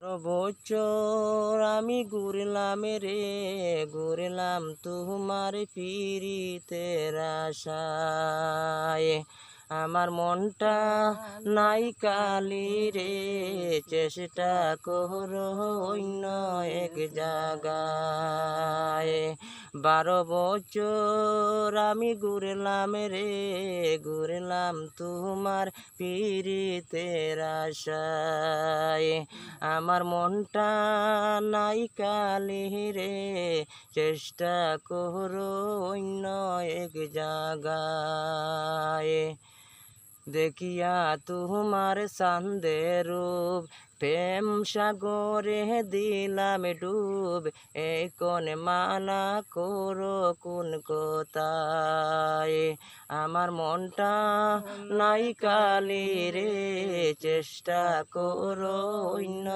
বছর আমি ঘুরলাম তোমার পিরিতের আশায়। আমার মনটা নাই কালি রে, চেষ্টা করো অন্য এক জায়গায়। 12 বছর আমি ঘুরলাম তোমার পিরিতের আশায়। আমার মনটা নাই কালি রে, চেষ্টা করো অন্য এক জায়গায়। দেখিয়া তোমার চাঁদের রূপ, প্রেম সাগরে দিলাম ডুব। এখন মানা করো কোন কথায়। আমার মনটা নাই কালি রে, চেষ্টা করো অন্য